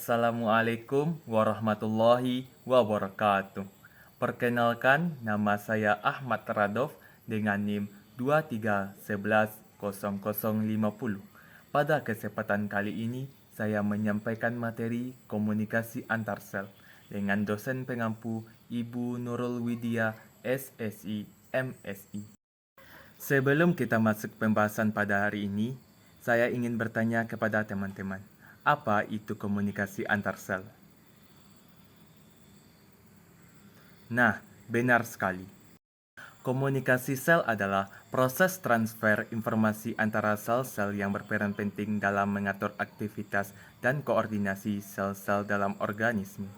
Assalamualaikum warahmatullahi wabarakatuh. Perkenalkan, nama saya Ahmad Radov dengan NIM 23110050. Pada kesempatan kali ini, saya menyampaikan materi komunikasi antar sel dengan dosen pengampu Ibu Nurul Widya, SSI, MSI. Sebelum kita masuk pembahasan pada hari ini, saya ingin bertanya kepada teman-teman, apa itu komunikasi antar sel? Nah, benar sekali. Komunikasi sel adalah proses transfer informasi antara sel-sel yang berperan penting dalam mengatur aktivitas dan koordinasi sel-sel dalam organisme.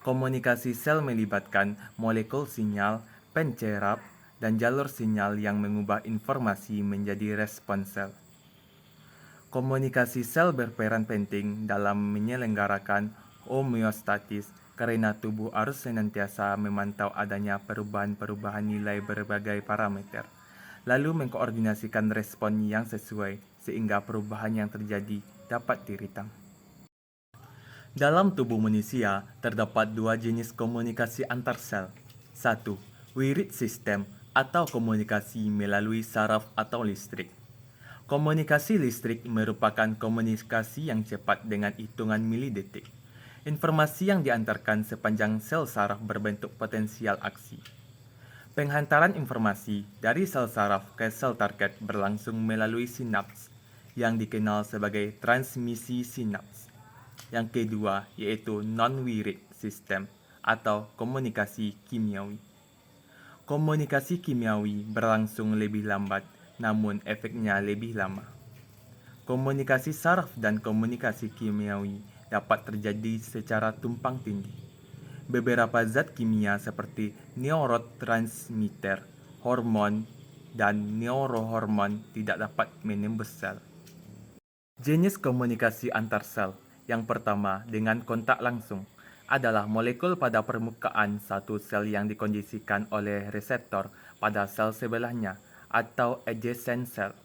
Komunikasi sel melibatkan molekul sinyal, pencerap, dan jalur sinyal yang mengubah informasi menjadi respon sel. Komunikasi sel berperan penting dalam menyelenggarakan homeostatis karena tubuh harus senantiasa memantau adanya perubahan-perubahan nilai berbagai parameter, lalu mengkoordinasikan respon yang sesuai sehingga perubahan yang terjadi dapat diredam. Dalam tubuh manusia, terdapat dua jenis komunikasi antar sel. Satu, wirid sistem atau komunikasi melalui saraf atau listrik. Komunikasi listrik merupakan komunikasi yang cepat dengan hitungan milidetik. Informasi yang diantarkan sepanjang sel saraf berbentuk potensial aksi. Penghantaran informasi dari sel saraf ke sel target berlangsung melalui sinaps, yang dikenal sebagai transmisi sinaps. Yang kedua yaitu non-wirid system atau komunikasi kimiawi. Komunikasi kimiawi berlangsung lebih lambat, namun efeknya lebih lama. Komunikasi saraf dan komunikasi kimiawi dapat terjadi secara tumpang tindih. Beberapa zat kimia seperti neurotransmitter, hormon, dan neurohormon tidak dapat menembus sel. Jenis komunikasi antar sel yang pertama dengan kontak langsung adalah molekul pada permukaan satu sel yang dikondisikan oleh reseptor pada sel sebelahnya atau adjacent cell.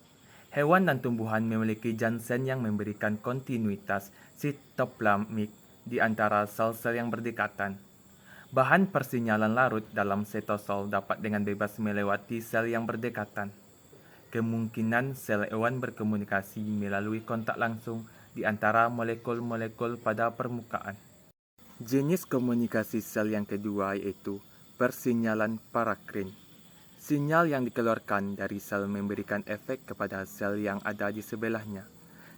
Hewan dan tumbuhan memiliki jansen yang memberikan kontinuitas sitoplasmik di antara sel-sel yang berdekatan. Bahan persinyalan larut dalam setosol dapat dengan bebas melewati sel yang berdekatan. Kemungkinan sel hewan berkomunikasi melalui kontak langsung di antara molekul-molekul pada permukaan. Jenis komunikasi sel yang kedua yaitu persinyalan parakrin. Sinyal yang dikeluarkan dari sel memberikan efek kepada sel yang ada di sebelahnya.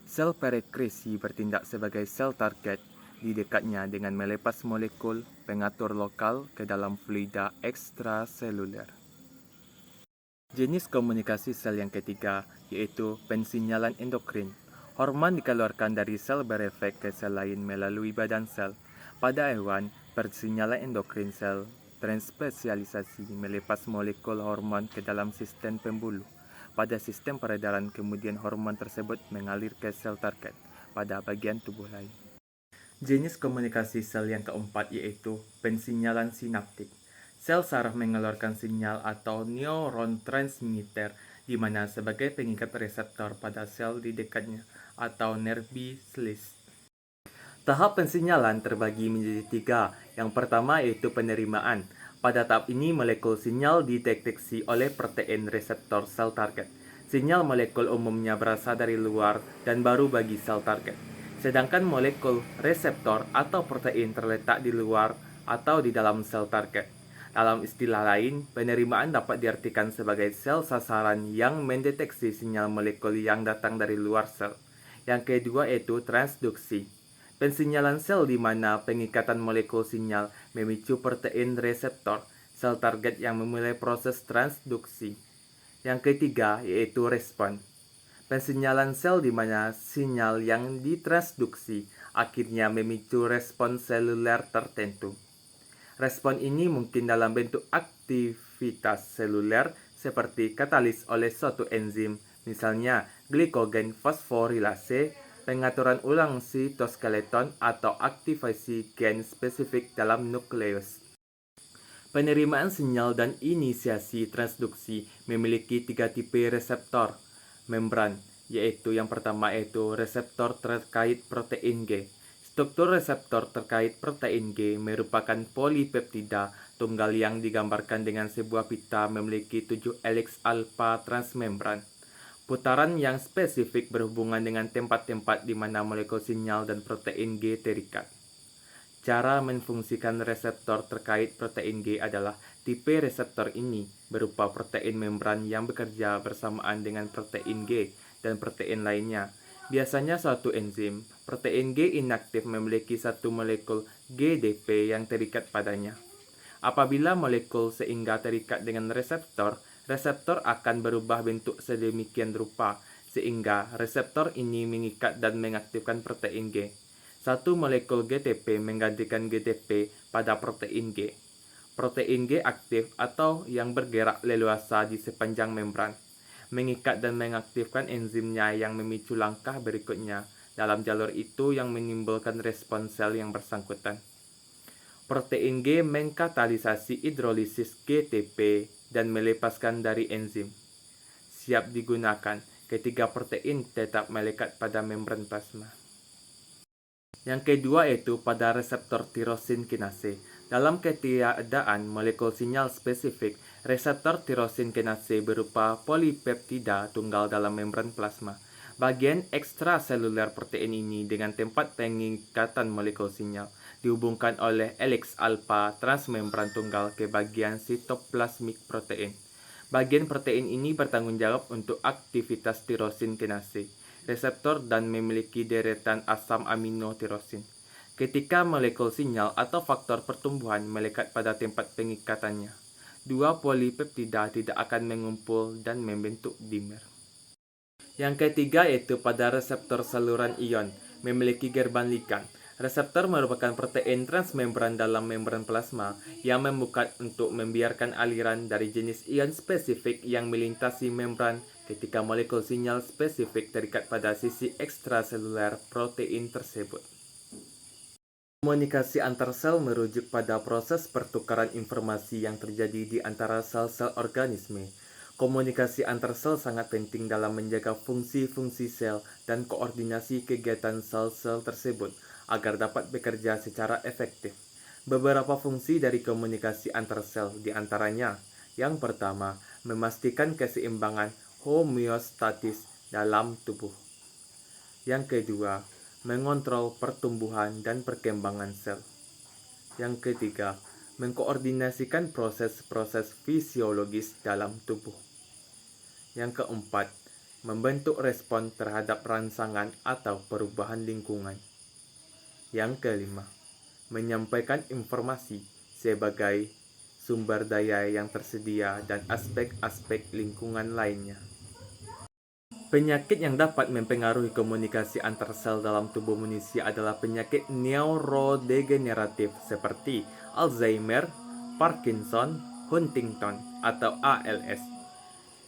Sel parekresi bertindak sebagai sel target di dekatnya dengan melepas molekul pengatur lokal ke dalam fluida ekstraseluler. Jenis komunikasi sel yang ketiga yaitu pensinyalan endokrin. Hormon dikeluarkan dari sel berefek ke sel lain melalui badan sel. Pada hewan, persinyalan endokrin sel transspesialisasi melepas molekul hormon ke dalam sistem pembuluh. Pada sistem peredaran, kemudian hormon tersebut mengalir ke sel target pada bagian tubuh lain. Jenis komunikasi sel yang keempat yaitu pensinyalan sinaptik. Sel saraf mengeluarkan sinyal atau neurotransmitter di mana sebagai pengikat reseptor pada sel di dekatnya atau nervi slice. Tahap pensinyalan terbagi menjadi tiga. Yang pertama yaitu penerimaan. Pada tahap ini molekul sinyal dideteksi oleh protein reseptor sel target. Sinyal molekul umumnya berasal dari luar dan baru bagi sel target. Sedangkan molekul reseptor atau protein terletak di luar atau di dalam sel target. Dalam istilah lain, penerimaan dapat diartikan sebagai sel sasaran yang mendeteksi sinyal molekul yang datang dari luar sel. Yang kedua yaitu transduksi. Pensinyalan sel di mana pengikatan molekul sinyal memicu protein reseptor sel target yang memulai proses transduksi. Yang ketiga yaitu respon. Pensinyalan sel di mana sinyal yang ditransduksi akhirnya memicu respon seluler tertentu. Respon ini mungkin dalam bentuk aktivitas seluler seperti katalis oleh suatu enzim, misalnya glikogen fosforilase, pengaturan ulang sitoskeleton atau aktivasi gen spesifik dalam nukleus. Penerimaan sinyal dan inisiasi transduksi memiliki tiga tipe reseptor membran, yaitu yang pertama yaitu reseptor terkait protein G, Struktur reseptor terkait protein G merupakan polipeptida tunggal yang digambarkan dengan sebuah pita memiliki 7 heliks alfa transmembran. Putaran yang spesifik berhubungan dengan tempat-tempat di mana molekul sinyal dan protein G terikat. Cara menfungsikan reseptor terkait protein G adalah tipe reseptor ini berupa protein membran yang bekerja bersamaan dengan protein G dan protein lainnya. Biasanya suatu enzim, protein G inaktif memiliki satu molekul GDP yang terikat padanya. Apabila molekul sehingga terikat dengan reseptor, reseptor akan berubah bentuk sedemikian rupa sehingga reseptor ini mengikat dan mengaktifkan protein G. Satu molekul GTP menggantikan GTP pada protein G. Protein G aktif atau yang bergerak leluasa di sepanjang membran, mengikat dan mengaktifkan enzimnya yang memicu langkah berikutnya dalam jalur itu yang menimbulkan respons sel yang bersangkutan. Protein G mengkatalisasi hidrolisis GTP dan melepaskan dari enzim. Siap digunakan ketika protein tetap melekat pada membran plasma. Yang kedua yaitu pada reseptor tirosin kinase. Dalam ketiadaan molekul sinyal spesifik, reseptor tirosin kinase berupa polipeptida tunggal dalam membran plasma. Bagian ekstraseluler protein ini dengan tempat pengikatan molekul sinyal dihubungkan oleh heliks alfa transmembran tunggal ke bagian sitoplasmik protein. Bagian protein ini bertanggung jawab untuk aktivitas tirosin kinase reseptor dan memiliki deretan asam amino tirosin. Ketika molekul sinyal atau faktor pertumbuhan melekat pada tempat pengikatannya, dua polipeptida tidak akan mengumpul dan membentuk dimer. Yang ketiga yaitu pada reseptor saluran ion, memiliki gerbang ligan. Reseptor merupakan protein transmembran dalam membran plasma yang membuka untuk membiarkan aliran dari jenis ion spesifik yang melintasi membran ketika molekul sinyal spesifik terikat pada sisi ekstraseluler protein tersebut. Komunikasi antar sel merujuk pada proses pertukaran informasi yang terjadi di antara sel-sel organisme. Komunikasi antar sel sangat penting dalam menjaga fungsi-fungsi sel dan koordinasi kegiatan sel-sel tersebut agar dapat bekerja secara efektif. Beberapa fungsi dari komunikasi antar sel diantaranya, yang pertama, memastikan keseimbangan homeostatis dalam tubuh. Yang kedua, mengontrol pertumbuhan dan perkembangan sel. Yang ketiga, mengkoordinasikan proses-proses fisiologis dalam tubuh. Yang keempat, membentuk respon terhadap rangsangan atau perubahan lingkungan. Yang kelima, menyampaikan informasi sebagai sumber daya yang tersedia dan aspek-aspek lingkungan lainnya. Penyakit yang dapat mempengaruhi komunikasi antar sel dalam tubuh manusia adalah penyakit neurodegeneratif seperti Alzheimer, Parkinson, Huntington, atau ALS.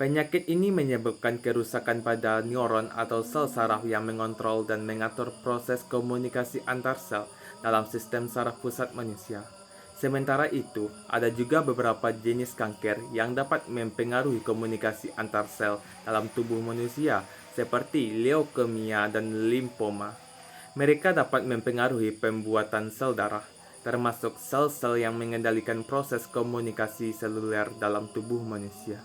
Penyakit ini menyebabkan kerusakan pada neuron atau sel saraf yang mengontrol dan mengatur proses komunikasi antar sel dalam sistem saraf pusat manusia. Sementara itu, ada juga beberapa jenis kanker yang dapat mempengaruhi komunikasi antar sel dalam tubuh manusia, seperti leukemia dan limfoma. Mereka dapat mempengaruhi pembuatan sel darah, termasuk sel-sel yang mengendalikan proses komunikasi seluler dalam tubuh manusia.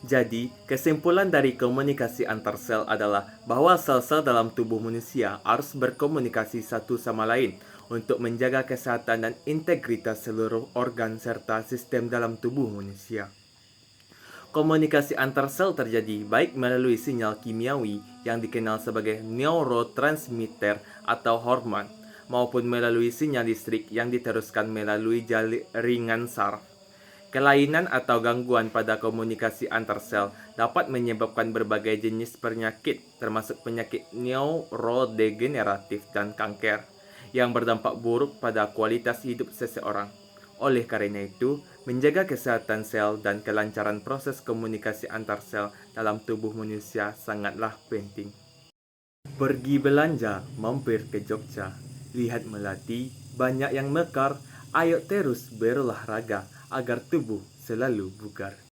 Jadi, kesimpulan dari komunikasi antar sel adalah bahwa sel-sel dalam tubuh manusia harus berkomunikasi satu sama lain untuk menjaga kesehatan dan integritas seluruh organ serta sistem dalam tubuh manusia. Komunikasi antar sel terjadi baik melalui sinyal kimiawi yang dikenal sebagai neurotransmitter atau hormon, maupun melalui sinyal listrik yang diteruskan melalui jaringan saraf. Kelainan atau gangguan pada komunikasi antar sel dapat menyebabkan berbagai jenis penyakit, termasuk penyakit neurodegeneratif dan kanker, yang berdampak buruk pada kualitas hidup seseorang. Oleh karena itu, menjaga kesehatan sel dan kelancaran proses komunikasi antar sel dalam tubuh manusia sangatlah penting. Pergi belanja, mampir ke Jogja, lihat melati, banyak yang mekar, ayo terus berolahraga agar tubuh selalu bugar.